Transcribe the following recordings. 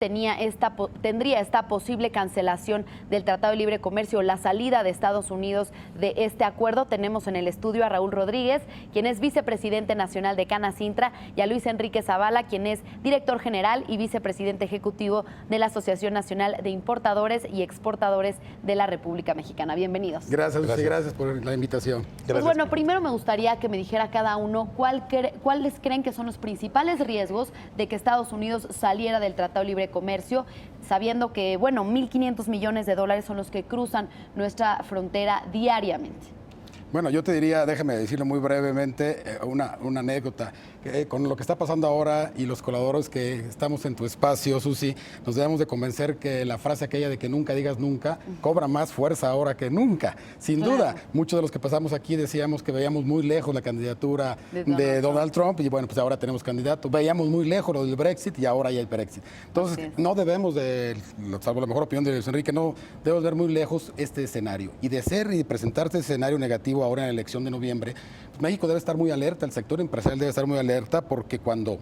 tendría esta posible cancelación del Tratado de Libre Comercio, la salida de Estados Unidos de este acuerdo. Tenemos en el estudio a Raúl Rodríguez, quien es vicepresidente nacional de Canacintra, y a Luis Enrique Zavala, quien es director general y vicepresidente ejecutivo de la Asociación Nacional de Importadores y Exportadores de la República Mexicana. Bienvenidos. Gracias, Lucy, gracias por la invitación. Pues bueno, primero me gustaría que me dijera cada uno cuáles creen que son los principales riesgos de que Estados Unidos saliera del Tratado de Libre Comercio, sabiendo que, bueno, 1.500 millones de dólares son los que cruzan nuestra frontera diariamente. Bueno, yo te diría, déjame decirlo muy brevemente, una anécdota. Con lo que está pasando ahora y los colaboradores que estamos en tu espacio, Susi, nos debemos de convencer que la frase aquella de que nunca digas nunca cobra más fuerza ahora que nunca. Sin duda, muchos de los que pasamos aquí decíamos que veíamos muy lejos la candidatura de Donald Trump y bueno, pues ahora tenemos candidato. Veíamos muy lejos lo del Brexit y ahora ya hay Brexit. Entonces, no debemos de, salvo la mejor opinión de Luis Enrique, no debemos ver muy lejos este escenario. Y de ser y presentarse ese escenario negativo ahora en la elección de noviembre, pues México debe estar muy alerta, el sector empresarial debe estar muy alerta, porque cuando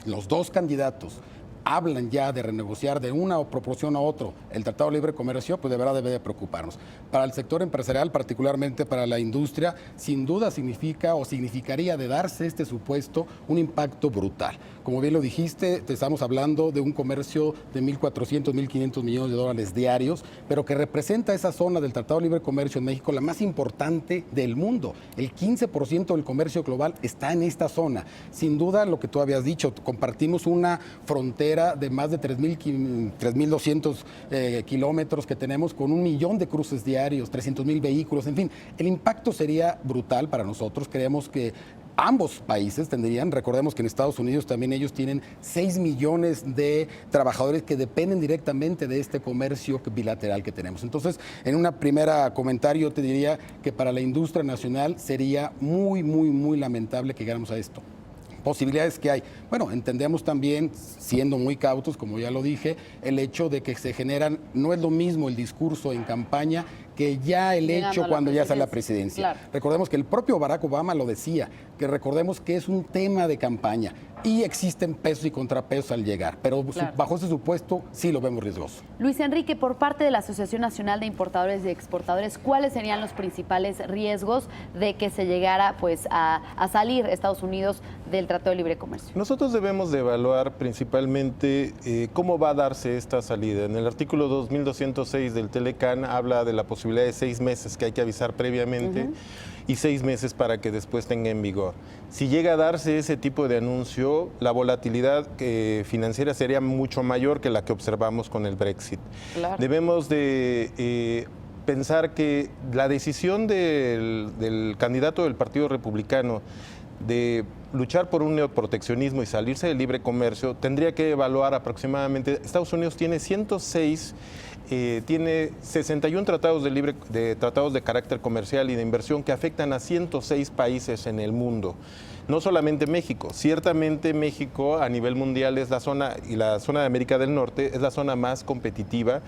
los dos candidatos hablan ya de renegociar de una proporción a otro el Tratado de Libre Comercio, pues de verdad debe de preocuparnos. Para el sector empresarial, particularmente para la industria, sin duda significaría de darse este supuesto un impacto brutal. Como bien lo dijiste, te estamos hablando de un comercio de 1.400, 1.500 millones de dólares diarios, pero que representa esa zona del Tratado de Libre Comercio en México la más importante del mundo. El 15% del comercio global está en esta zona. Sin duda, lo que tú habías dicho, compartimos una frontera de más de 3.200 kilómetros que tenemos con 1 millón de cruces diarios, 300,000 vehículos, en fin. El impacto sería brutal para nosotros. Creemos que ambos países tendrían, recordemos que en Estados Unidos también ellos tienen 6 millones de trabajadores que dependen directamente de este comercio bilateral que tenemos. Entonces, en una primera comentario yo te diría que para la industria nacional sería muy, muy, muy lamentable que llegáramos a esto. Posibilidades que hay. Bueno, entendemos también, siendo muy cautos, como ya lo dije, el hecho de que se generan, no es lo mismo el discurso en campaña que ya el hecho cuando ya sale la presidencia. Claro. Recordemos que el propio Barack Obama lo decía, que recordemos que es un tema de campaña y existen pesos y contrapesos al llegar, pero bajo ese supuesto sí lo vemos riesgoso. Luis Enrique, por parte de la Asociación Nacional de Importadores y Exportadores, ¿cuáles serían los principales riesgos de que se llegara pues a salir Estados Unidos del Tratado de Libre Comercio? Nosotros debemos de evaluar principalmente cómo va a darse esta salida. En el artículo 2206 del Telecan habla de la posibilidad de 6 meses que hay que avisar previamente y 6 meses para que después tenga en vigor. Si llega a darse ese tipo de anuncio, la volatilidad financiera sería mucho mayor que la que observamos con el Brexit. Claro. Debemos de pensar que la decisión del candidato del Partido Republicano de luchar por un neoproteccionismo y salirse del libre comercio, tendría que evaluar aproximadamente, Estados Unidos tiene 61 tratados tratados de carácter comercial y de inversión que afectan a 106 países en el mundo. No solamente México, ciertamente México a nivel mundial es la zona, y la zona de América del Norte es la zona más competitiva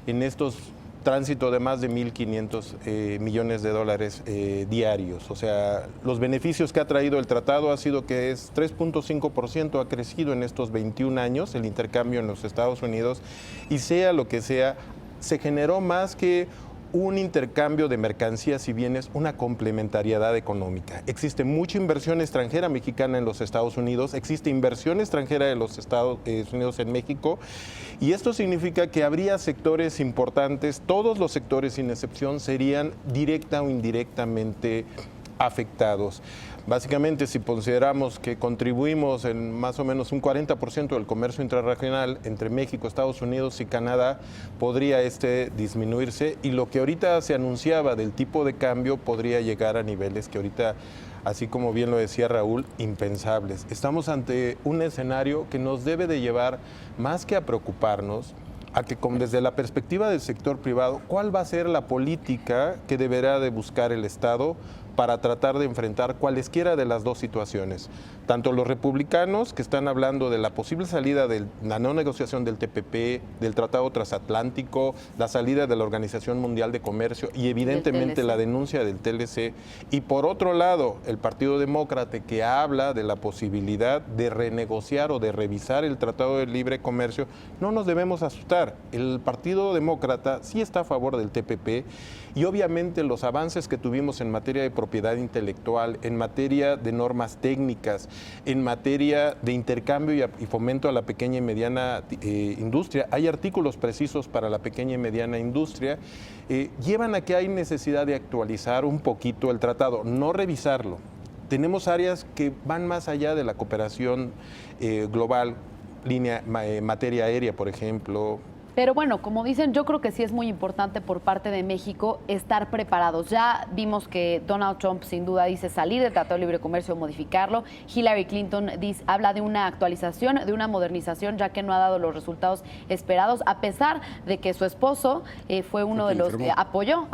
en estos tránsito de más de 1.500 millones de dólares diarios. O sea, los beneficios que ha traído el tratado ha sido que es 3.5% ha crecido en estos 21 años el intercambio en los Estados Unidos, y sea lo que sea, se generó más que un intercambio de mercancías y bienes, una complementariedad económica. Existe mucha inversión extranjera mexicana en los Estados Unidos, existe inversión extranjera de los Estados Unidos en México, y esto significa que habría sectores importantes, todos los sectores sin excepción serían directa o indirectamente afectados. Básicamente, si consideramos que contribuimos en más o menos un 40% del comercio intrarregional entre México, Estados Unidos y Canadá, podría disminuirse, y lo que ahorita se anunciaba del tipo de cambio podría llegar a niveles que ahorita, así como bien lo decía Raúl, impensables. Estamos ante un escenario que nos debe de llevar, más que a preocuparnos, a que desde la perspectiva del sector privado, ¿cuál va a ser la política que deberá de buscar el Estado para tratar de enfrentar cualesquiera de las dos situaciones. Tanto los republicanos, que están hablando de la posible salida de la no negociación del TPP, del Tratado Transatlántico, la salida de la Organización Mundial de Comercio y evidentemente la denuncia del TLC. Y por otro lado, el Partido Demócrata, que habla de la posibilidad de renegociar o de revisar el Tratado de Libre Comercio. No nos debemos asustar. El Partido Demócrata sí está a favor del TPP y obviamente los avances que tuvimos en materia de propiedad intelectual, en materia de normas técnicas, en materia de intercambio y fomento a la pequeña y mediana industria, hay artículos precisos para la pequeña y mediana industria, llevan a que hay necesidad de actualizar un poquito el tratado, no revisarlo. Tenemos áreas que van más allá de la cooperación global, materia aérea, por ejemplo. Pero bueno, como dicen, yo creo que sí es muy importante por parte de México estar preparados. Ya vimos que Donald Trump sin duda dice salir del Tratado de Libre Comercio o modificarlo. Hillary Clinton habla de una actualización, de una modernización, ya que no ha dado los resultados esperados, a pesar de que su esposo fue uno de los que apoyó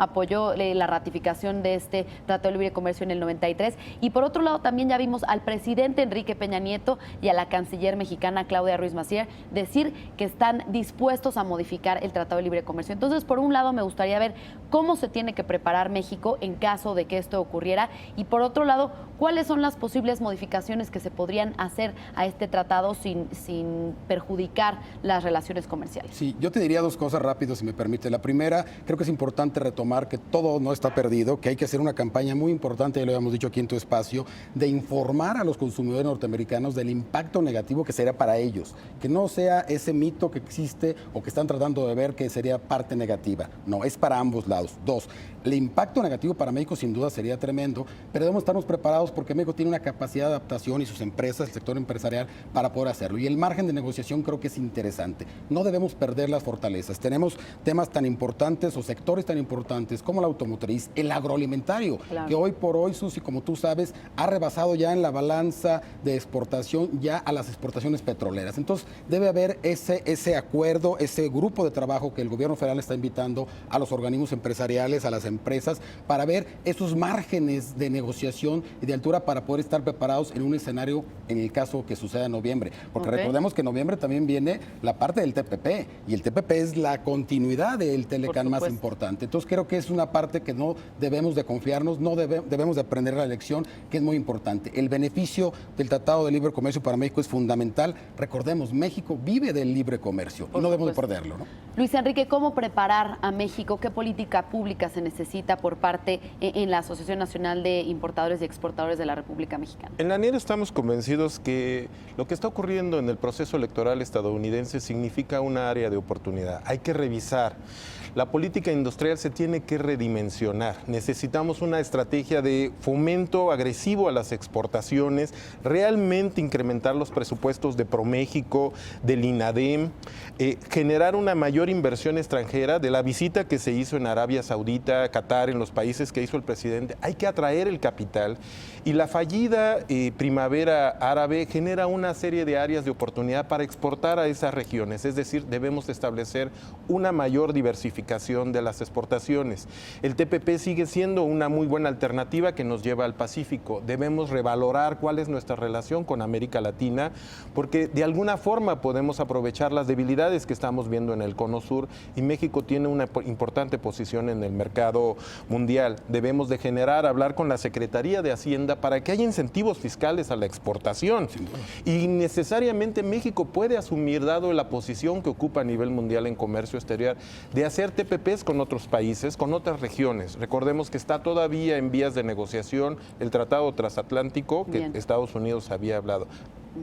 la ratificación de este Tratado de Libre Comercio en el 93. Y por otro lado también ya vimos al presidente Enrique Peña Nieto y a la canciller mexicana Claudia Ruiz Massieu decir que están dispuestos a modificar el Tratado de Libre Comercio. Entonces, por un lado, me gustaría ver cómo se tiene que preparar México en caso de que esto ocurriera y, por otro lado, cuáles son las posibles modificaciones que se podrían hacer a este tratado sin perjudicar las relaciones comerciales. Sí, yo te diría dos cosas rápido, si me permite. La primera, creo que es importante retomar que todo no está perdido, que hay que hacer una campaña muy importante, ya lo habíamos dicho aquí en tu espacio, de informar a los consumidores norteamericanos del impacto negativo que sería para ellos, que no sea ese mito que existe o que están tratando de ver que sería parte negativa. No, es para ambos lados. Dos, el impacto negativo para México sin duda sería tremendo, pero debemos estarnos preparados porque México tiene una capacidad de adaptación y sus empresas, el sector empresarial, para poder hacerlo. Y el margen de negociación creo que es interesante. No debemos perder las fortalezas. Tenemos temas tan importantes o sectores tan importantes como la automotriz, el agroalimentario, claro, que hoy por hoy, Susi, como tú sabes, ha rebasado ya en la balanza de exportación ya a las exportaciones petroleras. Entonces, debe haber ese acuerdo, ese grupo de trabajo que el gobierno federal está invitando a los organismos empresariales, a las empresas, para ver esos márgenes de negociación y de altura para poder estar preparados en un escenario en el caso que suceda en noviembre. Porque recordemos que en noviembre también viene la parte del TPP y el TPP es la continuidad del Telecán más importante. Entonces creo que es una parte que no debemos de confiarnos, no debemos de aprender la lección, que es muy importante. El beneficio del Tratado de Libre Comercio para México es fundamental. Recordemos, México vive del libre comercio y no debemos de perderlo, ¿no? Luis Enrique, ¿cómo preparar a México? ¿Qué política pública se necesita por parte en la Asociación Nacional de Importadores y Exportadores de la República Mexicana? En la ANER estamos convencidos que lo que está ocurriendo en el proceso electoral estadounidense significa una área de oportunidad. Hay que revisar. La política industrial se tiene que redimensionar. Necesitamos una estrategia de fomento agresivo a las exportaciones, realmente incrementar los presupuestos de ProMéxico, del INADEM, generar una mayor inversión extranjera. De la visita que se hizo en Arabia Saudita, Qatar, en los países que hizo el presidente, hay que atraer el capital. Y la fallida primavera árabe genera una serie de áreas de oportunidad para exportar a esas regiones. Es decir, debemos establecer una mayor diversificación de las exportaciones. El TPP sigue siendo una muy buena alternativa que nos lleva al Pacífico. Debemos revalorar cuál es nuestra relación con América Latina, porque de alguna forma podemos aprovechar las debilidades que estamos viendo en el Cono Sur y México tiene una importante posición en el mercado mundial. Debemos de hablar con la Secretaría de Hacienda para que haya incentivos fiscales a la exportación. Y necesariamente México puede asumir, dado la posición que ocupa a nivel mundial en comercio exterior, de hacer TPPs con otros países, con otras regiones. Recordemos que está todavía en vías de negociación el Tratado Transatlántico que Estados Unidos había hablado.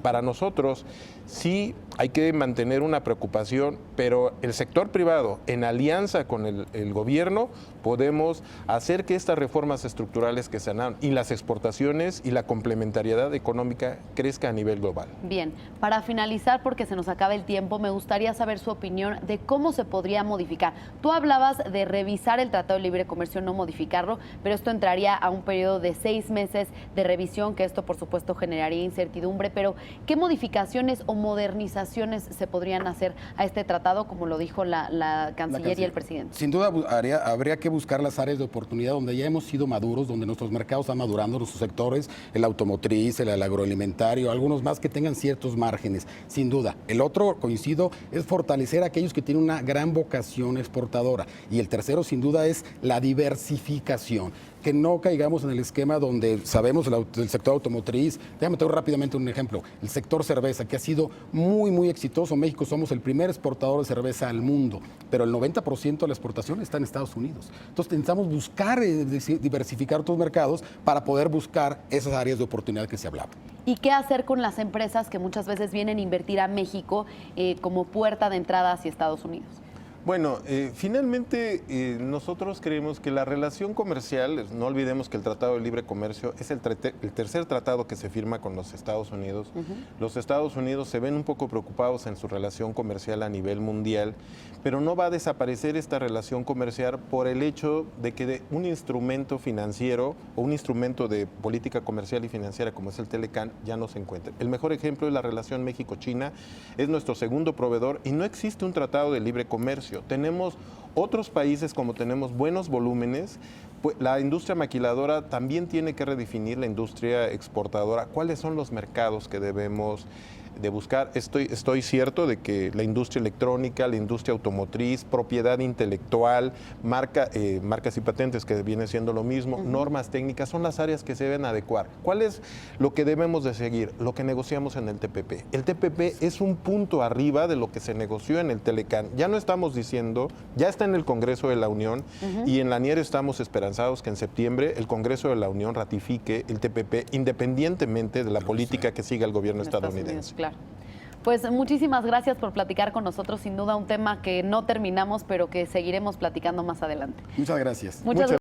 Para nosotros sí hay que mantener una preocupación, pero el sector privado, en alianza con el gobierno, podemos hacer que estas reformas estructurales que se han dado y las exportaciones y la complementariedad económica crezca a nivel global. Bien, para finalizar, porque se nos acaba el tiempo, me gustaría saber su opinión de cómo se podría modificar. Tú hablabas de revisar el Tratado de Libre Comercio, no modificarlo, pero esto entraría a un periodo de 6 meses de revisión, que esto por supuesto generaría incertidumbre, pero ¿qué modificaciones o modernizaciones modificaciones se podrían hacer a este tratado, como lo dijo la canciller y el presidente? Sin duda habría que buscar las áreas de oportunidad donde ya hemos sido maduros, donde nuestros mercados están madurando, nuestros sectores, el automotriz, el agroalimentario, algunos más que tengan ciertos márgenes, sin duda. El otro, coincido, es fortalecer a aquellos que tienen una gran vocación exportadora. Y el tercero, sin duda, es la diversificación. Que no caigamos en el esquema donde sabemos el sector automotriz. Déjame te doy rápidamente un ejemplo. El sector cerveza, que ha sido muy, muy exitoso. México somos el primer exportador de cerveza al mundo, pero el 90% de la exportación está en Estados Unidos. Entonces necesitamos buscar diversificar otros mercados para poder buscar esas áreas de oportunidad que se hablaba. ¿Y qué hacer con las empresas que muchas veces vienen a invertir a México como puerta de entrada hacia Estados Unidos? Bueno, finalmente nosotros creemos que la relación comercial, no olvidemos que el Tratado de Libre Comercio es el tercer tratado que se firma con los Estados Unidos. Los Estados Unidos se ven un poco preocupados en su relación comercial a nivel mundial, pero no va a desaparecer esta relación comercial por el hecho de que un instrumento financiero o un instrumento de política comercial y financiera como es el Telecán ya no se encuentra. El mejor ejemplo es la relación México-China, es nuestro segundo proveedor y no existe un tratado de libre comercio. Tenemos otros países, como tenemos buenos volúmenes, pues la industria maquiladora también tiene que redefinir la industria exportadora. ¿Cuáles son los mercados que debemos de buscar? Estoy cierto de que la industria electrónica, la industria automotriz, propiedad intelectual, marcas y patentes, que viene siendo lo mismo, normas técnicas, son las áreas que se deben adecuar. ¿Cuál es lo que debemos de seguir? Lo que negociamos en el TPP. El TPP es un punto arriba de lo que se negoció en el Telecán. Ya no estamos diciendo, ya está en el Congreso de la Unión y en la NIER estamos esperanzados que en septiembre el Congreso de la Unión ratifique el TPP independientemente de la política que siga el gobierno estadounidense. Claro. Pues muchísimas gracias por platicar con nosotros, sin duda un tema que no terminamos, pero que seguiremos platicando más adelante. Muchas gracias. Muchas